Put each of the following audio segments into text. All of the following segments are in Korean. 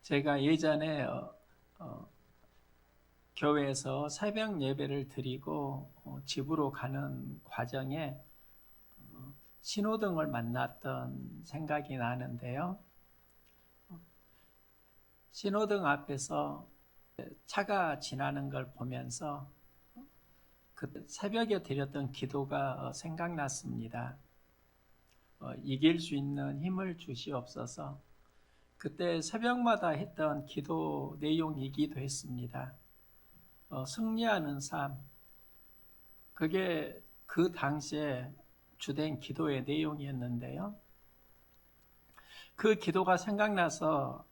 제가 예전에 교회에서 새벽 예배를 드리고 집으로 가는 과정에 신호등을 만났던 생각이 나는데요. 신호등 앞에서 차가 지나는 걸 보면서 그 새벽에 드렸던 기도가 생각났습니다. 이길 수 있는 힘을 주시옵소서. 그때 새벽마다 했던 기도 내용이기도 했습니다. 승리하는 삶, 그게 그 당시에 주된 기도의 내용이었는데요. 그 기도가 생각나서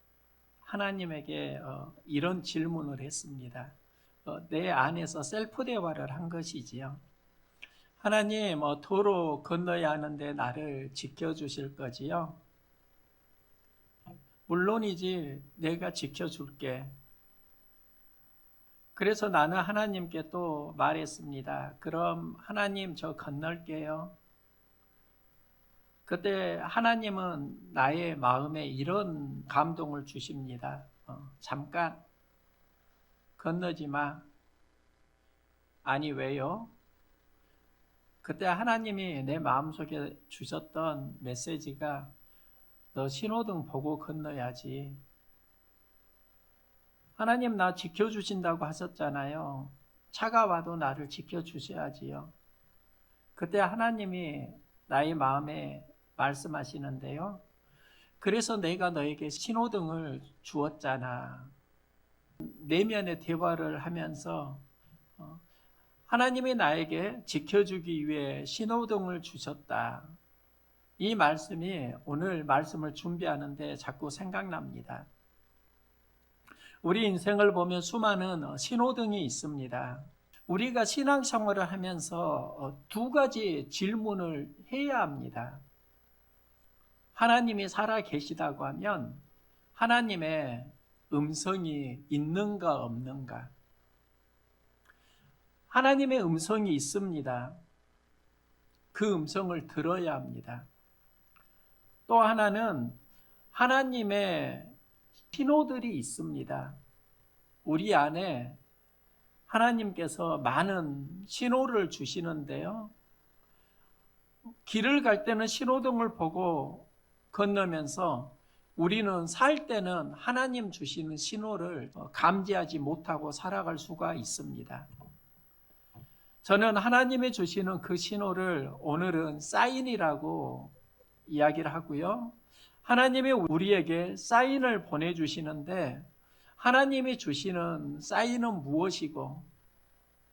하나님에게 이런 질문을 했습니다. 내 안에서 셀프 대화를 한 것이지요. 하나님, 도로 건너야 하는데 나를 지켜주실 거지요? 물론이지, 내가 지켜줄게. 그래서 나는 하나님께 또 말했습니다. 그럼 하나님, 저 건널게요. 그때 하나님은 나의 마음에 이런 감동을 주십니다. 잠깐 건너지 마. 아니, 왜요? 그때 하나님이 내 마음속에 주셨던 메시지가 너 신호등 보고 건너야지. 하나님 나 지켜주신다고 하셨잖아요. 차가 와도 나를 지켜주셔야지요. 그때 하나님이 나의 마음에 말씀하시는데요. 그래서 내가 너에게 신호등을 주었잖아. 내면의 대화를 하면서 하나님이 나에게 지켜주기 위해 신호등을 주셨다. 이 말씀이 오늘 말씀을 준비하는데 자꾸 생각납니다. 우리 인생을 보면 수많은 신호등이 있습니다. 우리가 신앙생활을 하면서 두 가지 질문을 해야 합니다. 하나님이 살아 계시다고 하면 하나님의 음성이 있는가 없는가? 하나님의 음성이 있습니다. 그 음성을 들어야 합니다. 또 하나는 하나님의 신호들이 있습니다. 우리 안에 하나님께서 많은 신호를 주시는데요. 길을 갈 때는 신호등을 보고 건너면서 우리는 살 때는 하나님 주시는 신호를 감지하지 못하고 살아갈 수가 있습니다. 저는 하나님이 주시는 그 신호를 오늘은 사인이라고 이야기를 하고요. 하나님이 우리에게 사인을 보내주시는데 하나님이 주시는 사인은 무엇이고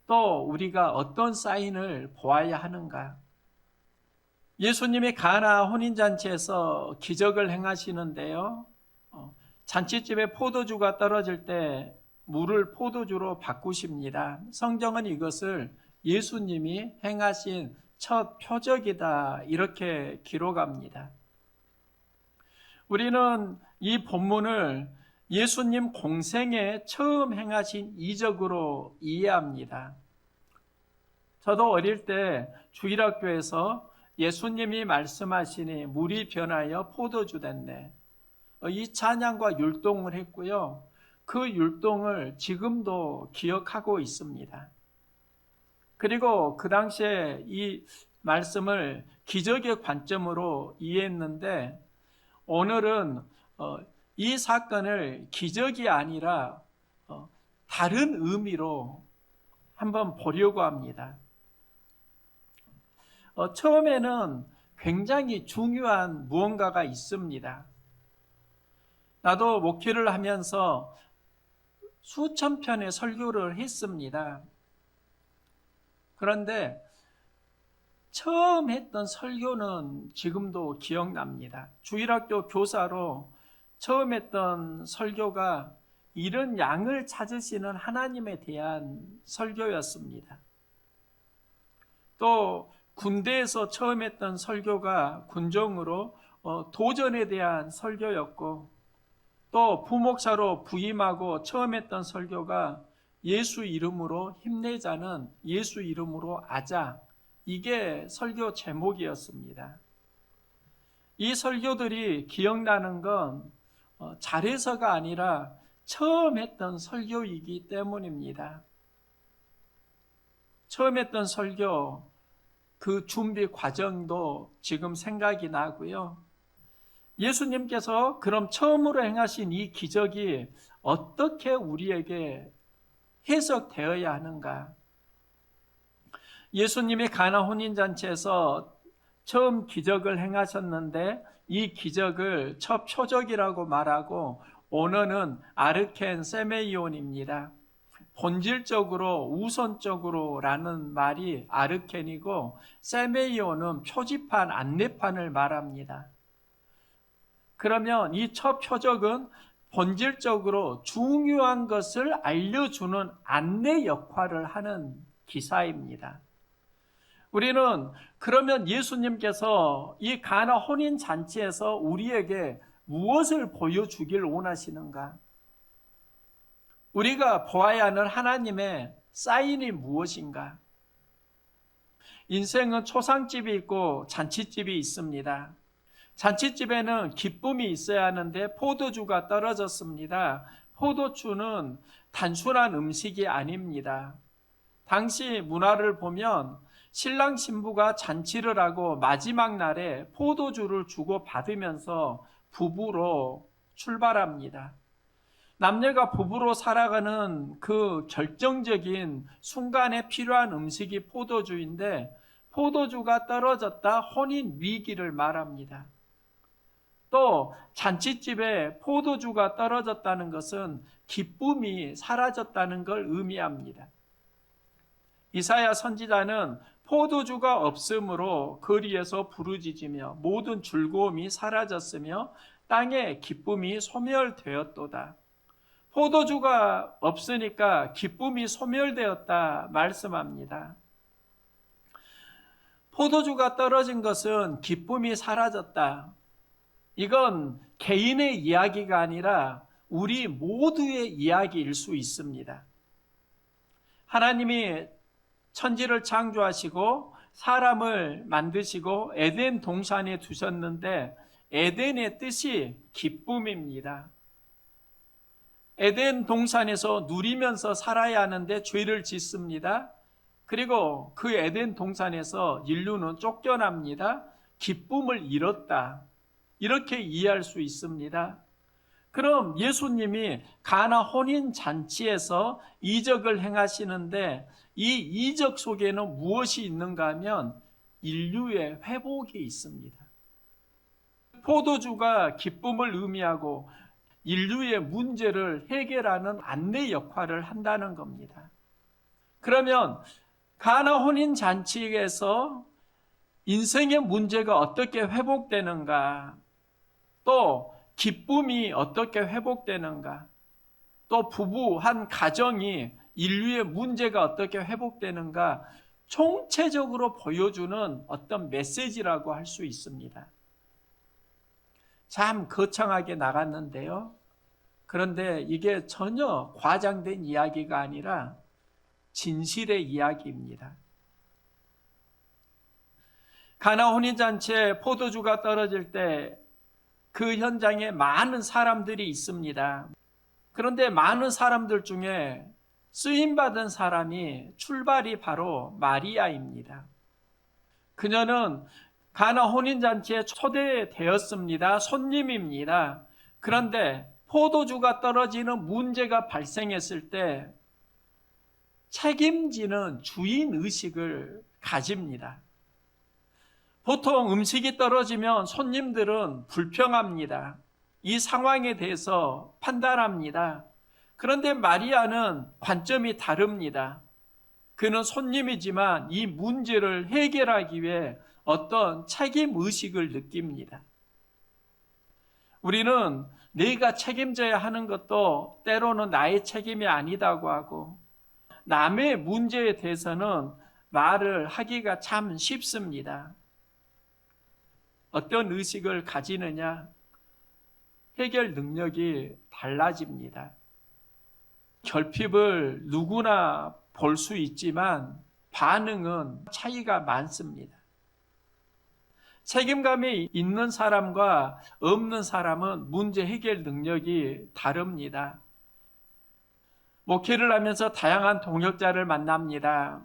또 우리가 어떤 사인을 보아야 하는가? 예수님이 가나 혼인잔치에서 기적을 행하시는데요. 잔치집에 포도주가 떨어질 때 물을 포도주로 바꾸십니다. 성경은 이것을 예수님이 행하신 첫 표적이다 이렇게 기록합니다. 우리는 이 본문을 예수님 공생에 처음 행하신 이적으로 이해합니다. 저도 어릴 때 주일학교에서 예수님이 말씀하시니 물이 변하여 포도주 됐네. 이 찬양과 율동을 했고요. 그 율동을 지금도 기억하고 있습니다. 그리고 그 당시에 이 말씀을 기적의 관점으로 이해했는데 오늘은 이 사건을 기적이 아니라 다른 의미로 한번 보려고 합니다. 처음에는 굉장히 중요한 무언가가 있습니다. 나도 목회를 하면서 수천 편의 설교를 했습니다. 그런데 처음 했던 설교는 지금도 기억납니다. 주일학교 교사로 처음 했던 설교가 이런 양을 찾으시는 하나님에 대한 설교였습니다. 또 군대에서 처음 했던 설교가 군종으로 도전에 대한 설교였고 또 부목사로 부임하고 처음 했던 설교가 예수 이름으로 힘내자는 예수 이름으로 아자, 이게 설교 제목이었습니다. 이 설교들이 기억나는 건 잘해서가 아니라 처음 했던 설교이기 때문입니다. 처음 했던 설교, 그 준비 과정도 지금 생각이 나고요. 예수님께서 그럼 처음으로 행하신 이 기적이 어떻게 우리에게 해석되어야 하는가? 예수님이 가나 혼인잔치에서 처음 기적을 행하셨는데 이 기적을 첫 표적이라고 말하고 언어는 아르켄 세메이온입니다. 본질적으로 우선적으로라는 말이 아르켄이고 세메이온은 표지판 안내판을 말합니다. 그러면 이 첫 표적은 본질적으로 중요한 것을 알려주는 안내 역할을 하는 기사입니다. 우리는 그러면 예수님께서 이 가나 혼인 잔치에서 우리에게 무엇을 보여주길 원하시는가? 우리가 보아야 하는 하나님의 사인이 무엇인가? 인생은 초상집이 있고 잔치집이 있습니다. 잔치집에는 기쁨이 있어야 하는데 포도주가 떨어졌습니다. 포도주는 단순한 음식이 아닙니다. 당시 문화를 보면 신랑 신부가 잔치를 하고 마지막 날에 포도주를 주고 받으면서 부부로 출발합니다. 남녀가 부부로 살아가는 그 결정적인 순간에 필요한 음식이 포도주인데 포도주가 떨어졌다 혼인 위기를 말합니다. 또 잔치집에 포도주가 떨어졌다는 것은 기쁨이 사라졌다는 걸 의미합니다. 이사야 선지자는 포도주가 없으므로 거리에서 부르짖으며 모든 즐거움이 사라졌으며 땅의 기쁨이 소멸되었도다. 포도주가 없으니까 기쁨이 소멸되었다 말씀합니다. 포도주가 떨어진 것은 기쁨이 사라졌다. 이건 개인의 이야기가 아니라 우리 모두의 이야기일 수 있습니다. 하나님이 천지를 창조하시고 사람을 만드시고 에덴 동산에 두셨는데 에덴의 뜻이 기쁨입니다. 에덴 동산에서 누리면서 살아야 하는데 죄를 짓습니다. 그리고 그 에덴 동산에서 인류는 쫓겨납니다. 기쁨을 잃었다. 이렇게 이해할 수 있습니다. 그럼 예수님이 가나 혼인 잔치에서 이적을 행하시는데 이 이적 속에는 무엇이 있는가 하면 인류의 회복이 있습니다. 포도주가 기쁨을 의미하고 인류의 문제를 해결하는 안내 역할을 한다는 겁니다. 그러면 가나 혼인 잔치에서 인생의 문제가 어떻게 회복되는가? 또 기쁨이 어떻게 회복되는가? 또 부부 한 가정이 인류의 문제가 어떻게 회복되는가? 총체적으로 보여주는 어떤 메시지라고 할 수 있습니다. 참 거창하게 나갔는데요. 그런데 이게 전혀 과장된 이야기가 아니라 진실의 이야기입니다. 가나 혼인잔치에 포도주가 떨어질 때 그 현장에 많은 사람들이 있습니다. 그런데 많은 사람들 중에 쓰임받은 사람이 출발이 바로 마리아입니다. 그녀는 가나 혼인잔치에 초대되었습니다. 손님입니다. 그런데 포도주가 떨어지는 문제가 발생했을 때 책임지는 주인의식을 가집니다. 보통 음식이 떨어지면 손님들은 불평합니다. 이 상황에 대해서 판단합니다. 그런데 마리아는 관점이 다릅니다. 그는 손님이지만 이 문제를 해결하기 위해 어떤 책임의식을 느낍니다. 우리는 내가 책임져야 하는 것도 때로는 나의 책임이 아니다고 하고 남의 문제에 대해서는 말을 하기가 참 쉽습니다. 어떤 의식을 가지느냐, 해결 능력이 달라집니다. 결핍을 누구나 볼 수 있지만 반응은 차이가 많습니다. 책임감이 있는 사람과 없는 사람은 문제 해결 능력이 다릅니다. 목회를 하면서 다양한 동역자를 만납니다.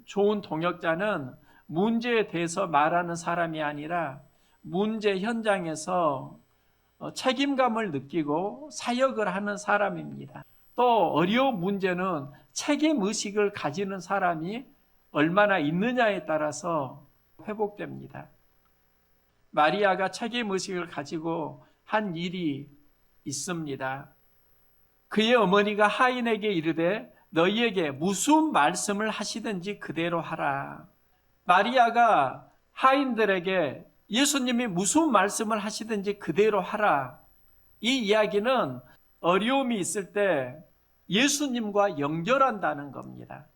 좋은 동역자는 문제에 대해서 말하는 사람이 아니라 문제 현장에서 책임감을 느끼고 사역을 하는 사람입니다. 또 어려운 문제는 책임의식을 가지는 사람이 얼마나 있느냐에 따라서 회복됩니다. 마리아가 책임의식을 가지고 한 일이 있습니다. 그의 어머니가 하인에게 이르되 너희에게 무슨 말씀을 하시든지 그대로 하라. 마리아가 하인들에게 예수님이 무슨 말씀을 하시든지 그대로 하라. 이 이야기는 어려움이 있을 때 예수님과 연결한다는 겁니다.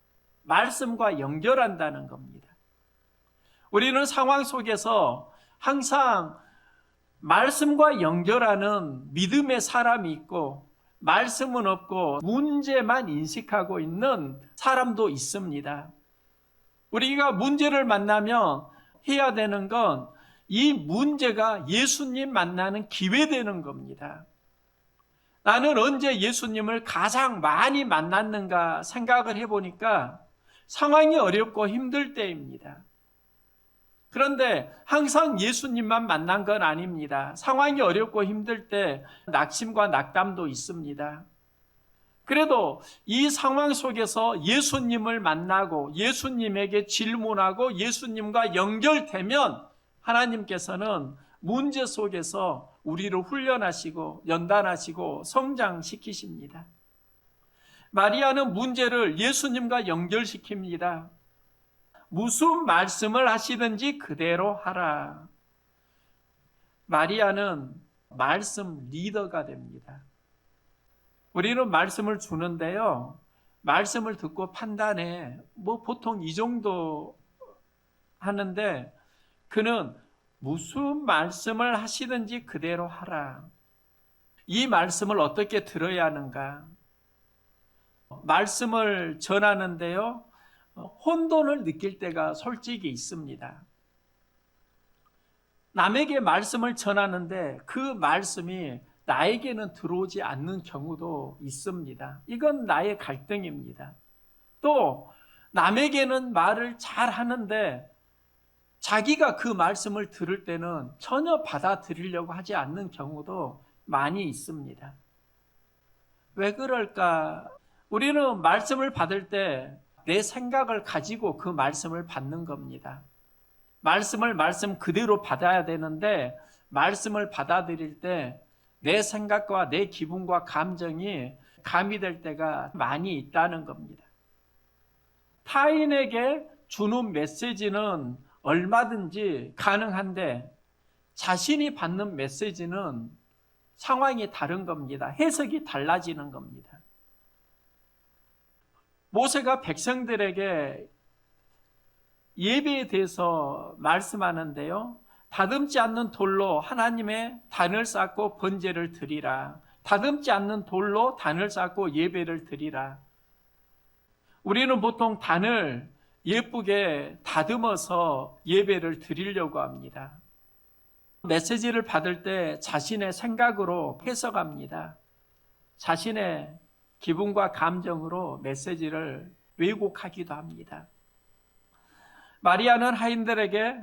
말씀과 연결한다는 겁니다. 우리는 상황 속에서 항상 말씀과 연결하는 믿음의 사람이 있고 말씀은 없고 문제만 인식하고 있는 사람도 있습니다. 우리가 문제를 만나면 해야 되는 건 이 문제가 예수님 만나는 기회 되는 겁니다. 나는 언제 예수님을 가장 많이 만났는가 생각을 해보니까 상황이 어렵고 힘들 때입니다. 그런데 항상 예수님만 만난 건 아닙니다. 상황이 어렵고 힘들 때 낙심과 낙담도 있습니다. 그래도 이 상황 속에서 예수님을 만나고 예수님에게 질문하고 예수님과 연결되면 하나님께서는 문제 속에서 우리를 훈련하시고 연단하시고 성장시키십니다. 마리아는 문제를 예수님과 연결시킵니다. 무슨 말씀을 하시든지 그대로 하라. 마리아는 말씀 리더가 됩니다. 우리는 말씀을 주는데요. 말씀을 듣고 판단해. 보통 이 정도 하는데 그는 무슨 말씀을 하시든지 그대로 하라. 이 말씀을 어떻게 들어야 하는가? 말씀을 전하는데요. 혼돈을 느낄 때가 솔직히 있습니다. 남에게 말씀을 전하는데 그 말씀이 나에게는 들어오지 않는 경우도 있습니다. 이건 나의 갈등입니다. 또 남에게는 말을 잘 하는데 자기가 그 말씀을 들을 때는 전혀 받아들이려고 하지 않는 경우도 많이 있습니다. 왜 그럴까? 우리는 말씀을 받을 때 내 생각을 가지고 그 말씀을 받는 겁니다. 말씀을 말씀 그대로 받아야 되는데 말씀을 받아들일 때 내 생각과 내 기분과 감정이 가미될 때가 많이 있다는 겁니다. 타인에게 주는 메시지는 얼마든지 가능한데 자신이 받는 메시지는 상황이 다른 겁니다. 해석이 달라지는 겁니다. 모세가 백성들에게 예배에 대해서 말씀하는데요. 다듬지 않는 돌로 하나님의 단을 쌓고 번제를 드리라. 다듬지 않는 돌로 단을 쌓고 예배를 드리라. 우리는 보통 단을 예쁘게 다듬어서 예배를 드리려고 합니다. 메시지를 받을 때 자신의 생각으로 해석합니다. 자신의 기분과 감정으로 메시지를 왜곡하기도 합니다. 마리아는 하인들에게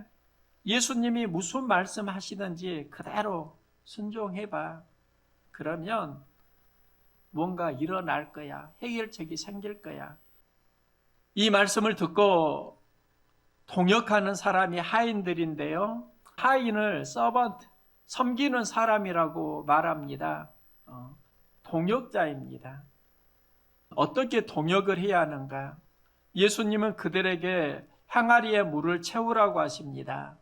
예수님이 무슨 말씀 하시든지 그대로 순종해봐. 그러면 뭔가 일어날 거야. 해결책이 생길 거야. 이 말씀을 듣고 동역하는 사람이 하인들인데요. 하인을 서번트, 섬기는 사람이라고 말합니다. 동역자입니다. 어떻게 동역을 해야 하는가? 예수님은 그들에게 항아리에 물을 채우라고 하십니다.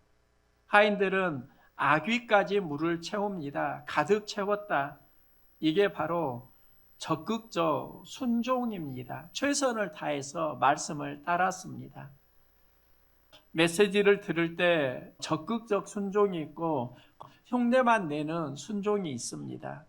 하인들은 아귀까지 물을 채웁니다. 가득 채웠다. 이게 바로 적극적 순종입니다. 최선을 다해서 말씀을 따랐습니다. 메시지를 들을 때 적극적 순종이 있고 흉내만 내는 순종이 있습니다.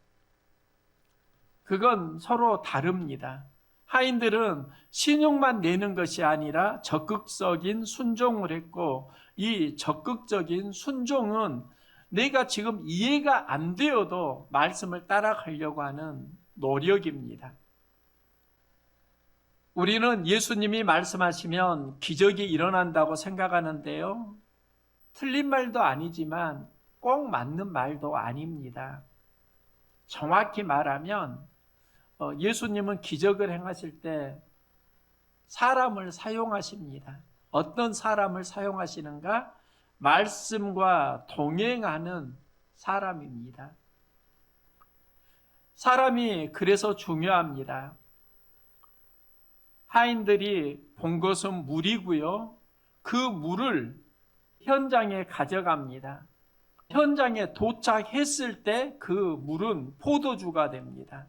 그건 서로 다릅니다. 하인들은 신용만 내는 것이 아니라 적극적인 순종을 했고, 이 적극적인 순종은 내가 지금 이해가 안 되어도 말씀을 따라가려고 하는 노력입니다. 우리는 예수님이 말씀하시면 기적이 일어난다고 생각하는데요. 틀린 말도 아니지만 꼭 맞는 말도 아닙니다. 정확히 말하면 예수님은 기적을 행하실 때 사람을 사용하십니다. 어떤 사람을 사용하시는가? 말씀과 동행하는 사람입니다. 사람이 그래서 중요합니다. 하인들이 본 것은 물이고요. 그 물을 현장에 가져갑니다. 현장에 도착했을 때 그 물은 포도주가 됩니다.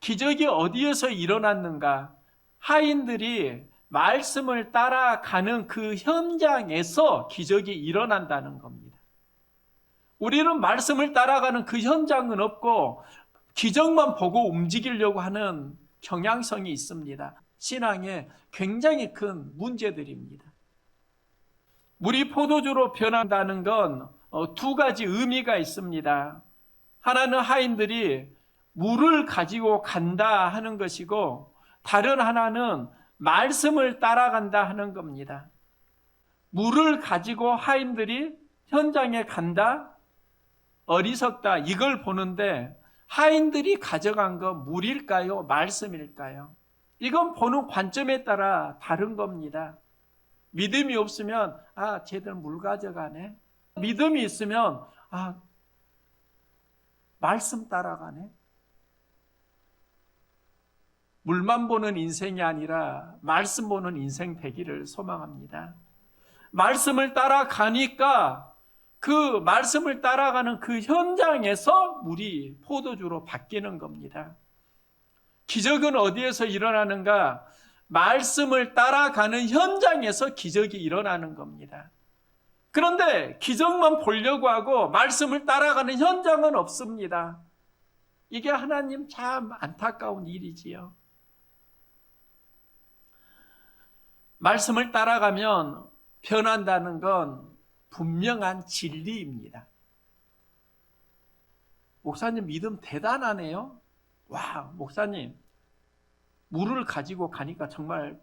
기적이 어디에서 일어났는가? 하인들이 말씀을 따라가는 그 현장에서 기적이 일어난다는 겁니다. 우리는 말씀을 따라가는 그 현장은 없고 기적만 보고 움직이려고 하는 경향성이 있습니다. 신앙에 굉장히 큰 문제들입니다. 물이 포도주로 변한다는 건 두 가지 의미가 있습니다. 하나는 하인들이 물을 가지고 간다 하는 것이고, 다른 하나는 말씀을 따라간다 하는 겁니다. 물을 가지고 하인들이 현장에 간다? 어리석다. 이걸 보는데 하인들이 가져간 건 물일까요? 말씀일까요? 이건 보는 관점에 따라 다른 겁니다. 믿음이 없으면 쟤들 물 가져가네. 믿음이 있으면 말씀 따라가네. 물만 보는 인생이 아니라 말씀 보는 인생 되기를 소망합니다. 말씀을 따라가니까 그 말씀을 따라가는 그 현장에서 물이 포도주로 바뀌는 겁니다. 기적은 어디에서 일어나는가? 말씀을 따라가는 현장에서 기적이 일어나는 겁니다. 그런데 기적만 보려고 하고 말씀을 따라가는 현장은 없습니다. 이게 하나님 참 안타까운 일이지요. 말씀을 따라가면 변한다는 건 분명한 진리입니다. 목사님 믿음 대단하네요. 와, 목사님 물을 가지고 가니까 정말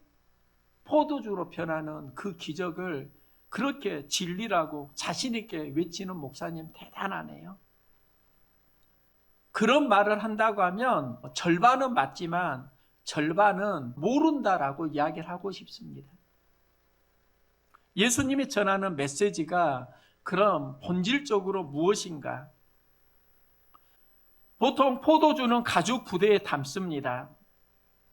포도주로 변하는 그 기적을 그렇게 진리라고 자신 있게 외치는 목사님 대단하네요. 그런 말을 한다고 하면 절반은 맞지만 절반은 모른다라고 이야기를 하고 싶습니다. 예수님이 전하는 메시지가 그럼 본질적으로 무엇인가? 보통 포도주는 가죽 부대에 담습니다.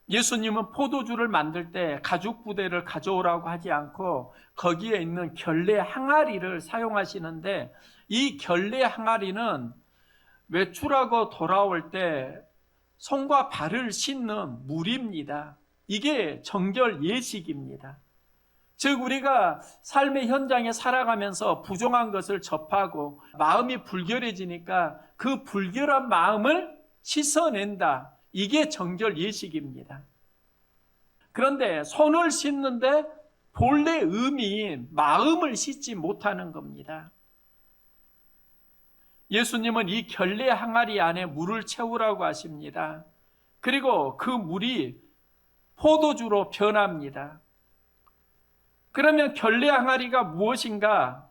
예수님은 포도주를 만들 때 가죽 부대를 가져오라고 하지 않고 거기에 있는 결례 항아리를 사용하시는데, 이 결례 항아리는 외출하고 돌아올 때 손과 발을 씻는 물입니다. 이게 정결 예식입니다. 즉 우리가 삶의 현장에 살아가면서 부정한 것을 접하고 마음이 불결해지니까 그 불결한 마음을 씻어낸다. 이게 정결 예식입니다. 그런데 손을 씻는데 본래 의미인 마음을 씻지 못하는 겁니다. 예수님은 이 결례 항아리 안에 물을 채우라고 하십니다. 그리고 그 물이 포도주로 변합니다. 그러면 결례 항아리가 무엇인가?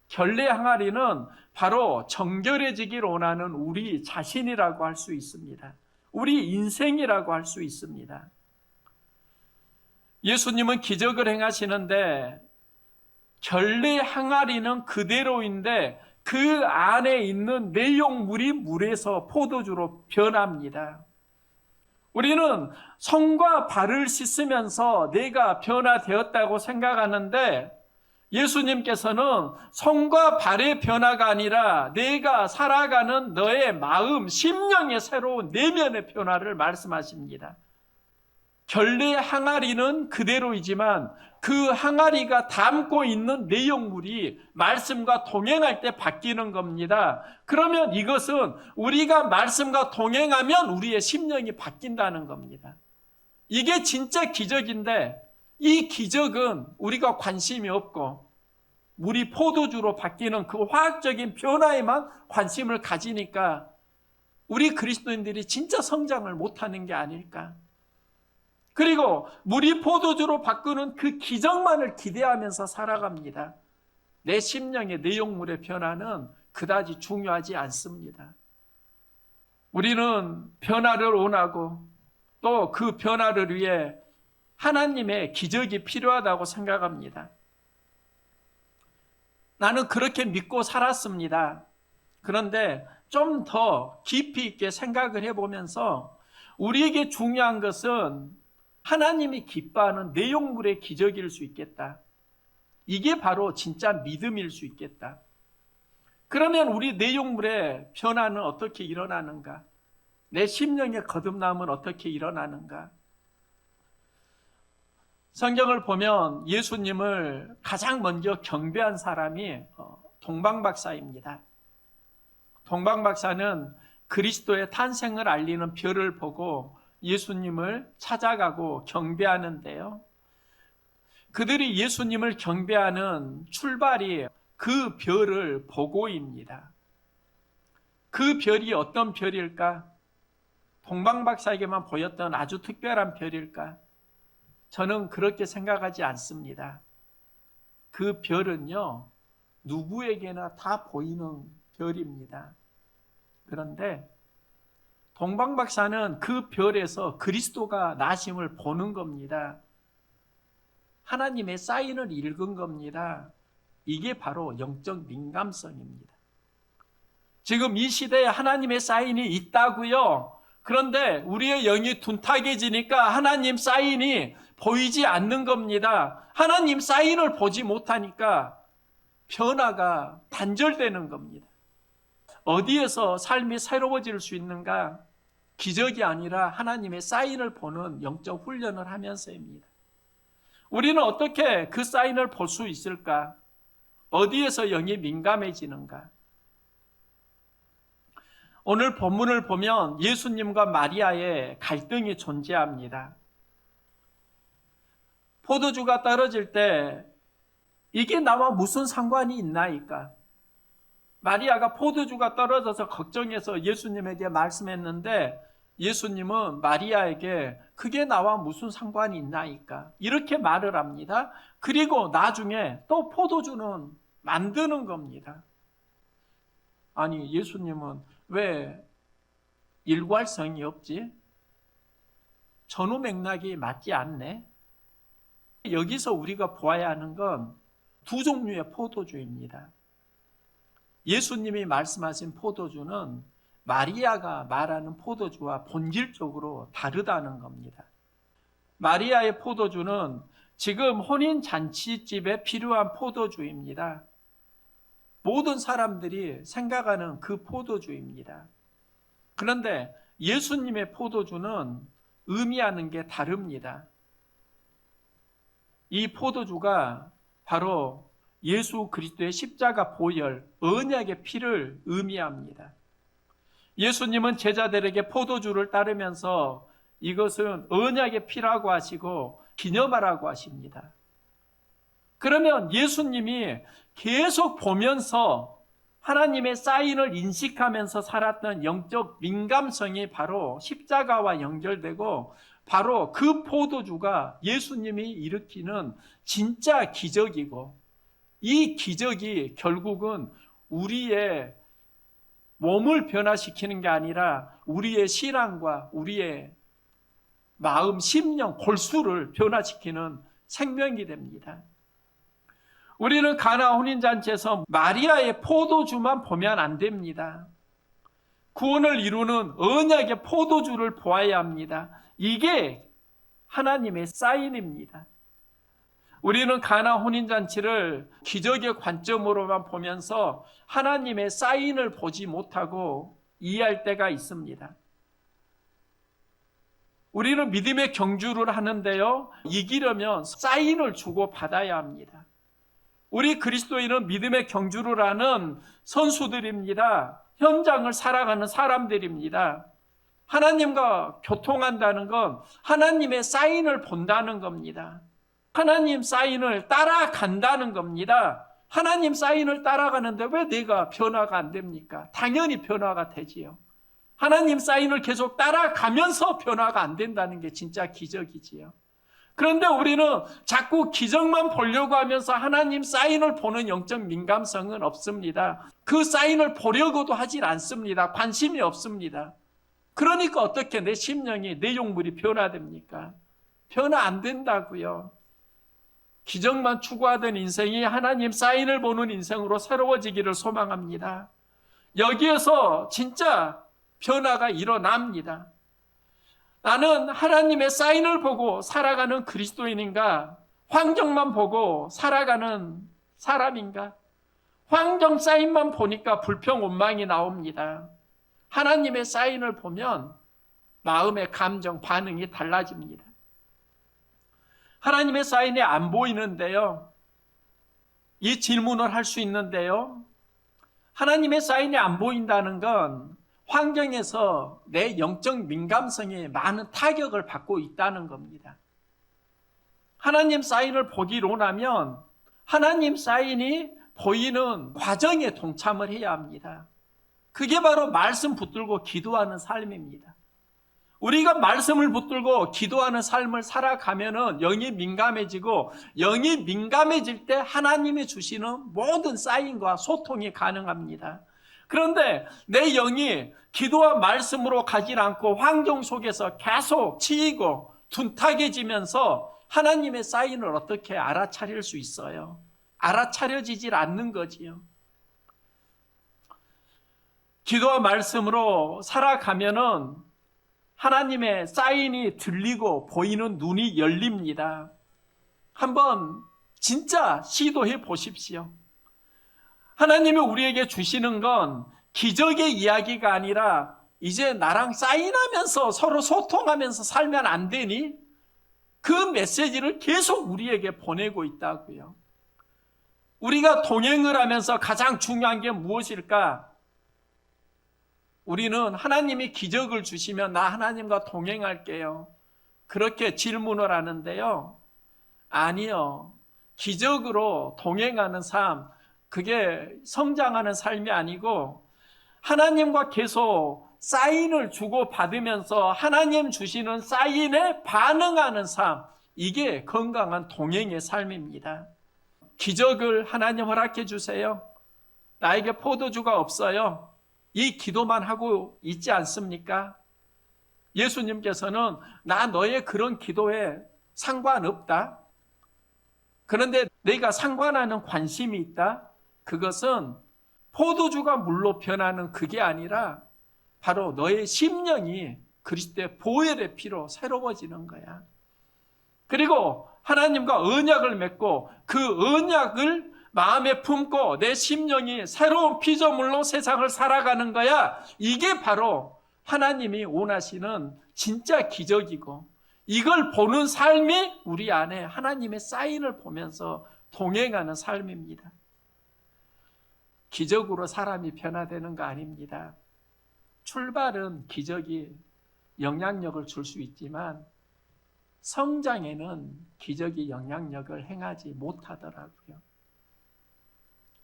결례 항아리는 바로 정결해지길 원하는 우리 자신이라고 할 수 있습니다. 우리 인생이라고 할 수 있습니다. 예수님은 기적을 행하시는데 결례 항아리는 그대로인데 그 안에 있는 내용물이 물에서 포도주로 변합니다. 우리는 손과 발을 씻으면서 내가 변화되었다고 생각하는데 예수님께서는 손과 발의 변화가 아니라 내가 살아가는 너의 마음, 심령의 새로운 내면의 변화를 말씀하십니다. 결례 항아리는 그대로이지만 그 항아리가 담고 있는 내용물이 말씀과 동행할 때 바뀌는 겁니다. 그러면 이것은 우리가 말씀과 동행하면 우리의 심령이 바뀐다는 겁니다. 이게 진짜 기적인데 이 기적은 우리가 관심이 없고 물이 포도주로 바뀌는 그 화학적인 변화에만 관심을 가지니까 우리 그리스도인들이 진짜 성장을 못하는 게 아닐까. 그리고 물이 포도주로 바꾸는 그 기적만을 기대하면서 살아갑니다. 내 심령의 내용물의 변화는 그다지 중요하지 않습니다. 우리는 변화를 원하고 또 그 변화를 위해 하나님의 기적이 필요하다고 생각합니다. 나는 그렇게 믿고 살았습니다. 그런데 좀 더 깊이 있게 생각을 해보면서 우리에게 중요한 것은 하나님이 기뻐하는 내용물의 기적일 수 있겠다. 이게 바로 진짜 믿음일 수 있겠다. 그러면 우리 내용물의 변화는 어떻게 일어나는가? 내 심령의 거듭남은 어떻게 일어나는가? 성경을 보면 예수님을 가장 먼저 경배한 사람이 동방박사입니다. 동방박사는 그리스도의 탄생을 알리는 별을 보고 예수님을 찾아가고 경배하는데요. 그들이 예수님을 경배하는 출발이 그 별을 보고입니다. 그 별이 어떤 별일까? 동방박사에게만 보였던 아주 특별한 별일까? 저는 그렇게 생각하지 않습니다. 그 별은요, 누구에게나 다 보이는 별입니다. 그런데 동방박사는 그 별에서 그리스도가 나심을 보는 겁니다. 하나님의 사인을 읽은 겁니다. 이게 바로 영적 민감성입니다. 지금 이 시대에 하나님의 사인이 있다고요. 그런데 우리의 영이 둔탁해지니까 하나님 사인이 보이지 않는 겁니다. 하나님 사인을 보지 못하니까 변화가 단절되는 겁니다. 어디에서 삶이 새로워질 수 있는가? 기적이 아니라 하나님의 사인을 보는 영적 훈련을 하면서입니다. 우리는 어떻게 그 사인을 볼 수 있을까? 어디에서 영이 민감해지는가? 오늘 본문을 보면 예수님과 마리아의 갈등이 존재합니다. 포도주가 떨어질 때 이게 나와 무슨 상관이 있나이까? 마리아가 포도주가 떨어져서 걱정해서 예수님에게 말씀했는데 예수님은 마리아에게 그게 나와 무슨 상관이 있나이까? 이렇게 말을 합니다. 그리고 나중에 또 포도주는 만드는 겁니다. 아니, 예수님은 왜 일괄성이 없지? 전후 맥락이 맞지 않네? 여기서 우리가 보아야 하는 건 두 종류의 포도주입니다. 예수님이 말씀하신 포도주는 마리아가 말하는 포도주와 본질적으로 다르다는 겁니다. 마리아의 포도주는 지금 혼인잔치집에 필요한 포도주입니다. 모든 사람들이 생각하는 그 포도주입니다. 그런데 예수님의 포도주는 의미하는 게 다릅니다. 이 포도주가 바로 예수 그리스도의 십자가 보혈, 언약의 피를 의미합니다. 예수님은 제자들에게 포도주를 따르면서 이것은 언약의 피라고 하시고 기념하라고 하십니다. 그러면 예수님이 계속 보면서 하나님의 사인을 인식하면서 살았던 영적 민감성이 바로 십자가와 연결되고 바로 그 포도주가 예수님이 일으키는 진짜 기적이고 이 기적이 결국은 우리의 몸을 변화시키는 게 아니라 우리의 신앙과 우리의 마음, 심령, 골수를 변화시키는 생명이 됩니다. 우리는 가나 혼인잔치에서 마리아의 포도주만 보면 안 됩니다. 구원을 이루는 언약의 포도주를 보아야 합니다. 이게 하나님의 사인입니다. 우리는 가나 혼인잔치를 기적의 관점으로만 보면서 하나님의 사인을 보지 못하고 이해할 때가 있습니다. 우리는 믿음의 경주를 하는데요, 이기려면 사인을 주고 받아야 합니다. 우리 그리스도인은 믿음의 경주를 하는 선수들입니다. 현장을 살아가는 사람들입니다. 하나님과 교통한다는 건 하나님의 사인을 본다는 겁니다. 하나님 사인을 따라간다는 겁니다. 하나님 사인을 따라가는데 왜 내가 변화가 안 됩니까? 당연히 변화가 되지요. 하나님 사인을 계속 따라가면서 변화가 안 된다는 게 진짜 기적이지요. 그런데 우리는 자꾸 기적만 보려고 하면서 하나님 사인을 보는 영적 민감성은 없습니다. 그 사인을 보려고도 하질 않습니다. 관심이 없습니다. 그러니까 어떻게 내 심령이, 내 용물이 변화됩니까? 변화 안 된다고요. 기적만 추구하던 인생이 하나님 사인을 보는 인생으로 새로워지기를 소망합니다. 여기에서 진짜 변화가 일어납니다. 나는 하나님의 사인을 보고 살아가는 그리스도인인가? 환경만 보고 살아가는 사람인가? 환경 사인만 보니까 불평, 원망이 나옵니다. 하나님의 사인을 보면 마음의 감정, 반응이 달라집니다. 하나님의 사인이 안 보이는데요. 이 질문을 할 수 있는데요. 하나님의 사인이 안 보인다는 건 환경에서 내 영적 민감성이 많은 타격을 받고 있다는 겁니다. 하나님 사인을 보기로 나면 하나님 사인이 보이는 과정에 동참을 해야 합니다. 그게 바로 말씀 붙들고 기도하는 삶입니다. 우리가 말씀을 붙들고 기도하는 삶을 살아가면은 영이 민감해지고, 영이 민감해질 때 하나님이 주시는 모든 사인과 소통이 가능합니다. 그런데 내 영이 기도와 말씀으로 가지 않고 환경 속에서 계속 치이고 둔탁해지면서 하나님의 사인을 어떻게 알아차릴 수 있어요? 알아차려지질 않는 거지요. 기도와 말씀으로 살아가면은 하나님의 사인이 들리고 보이는 눈이 열립니다. 한번 진짜 시도해 보십시오. 하나님이 우리에게 주시는 건 기적의 이야기가 아니라 이제 나랑 사인하면서 서로 소통하면서 살면 안 되니? 그 메시지를 계속 우리에게 보내고 있다고요. 우리가 동행을 하면서 가장 중요한 게 무엇일까? 우리는 하나님이 기적을 주시면 나 하나님과 동행할게요. 그렇게 질문을 하는데요. 아니요. 기적으로 동행하는 삶, 그게 성장하는 삶이 아니고 하나님과 계속 사인을 주고받으면서 하나님 주시는 사인에 반응하는 삶, 이게 건강한 동행의 삶입니다. 기적을 하나님 허락해 주세요. 나에게 포도주가 없어요. 이 기도만 하고 있지 않습니까? 예수님께서는 나 너의 그런 기도에 상관없다. 그런데 내가 상관하는 관심이 있다. 그것은 포도주가 물로 변하는 그게 아니라 바로 너의 심령이 그리스도의 보혈의 피로 새로워지는 거야. 그리고 하나님과 언약을 맺고 그 언약을 마음에 품고 내 심령이 새로운 피조물로 세상을 살아가는 거야. 이게 바로 하나님이 원하시는 진짜 기적이고, 이걸 보는 삶이 우리 안에 하나님의 사인을 보면서 동행하는 삶입니다. 기적으로 사람이 변화되는 거 아닙니다. 출발은 기적이 영향력을 줄 수 있지만 성장에는 기적이 영향력을 행하지 못하더라고요.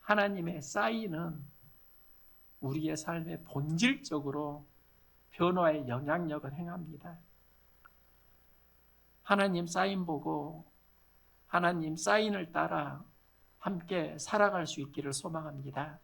하나님의 사인은 우리의 삶에 본질적으로 변화의 영향력을 행합니다. 하나님 사인 보고 하나님 사인을 따라 함께 살아갈 수 있기를 소망합니다.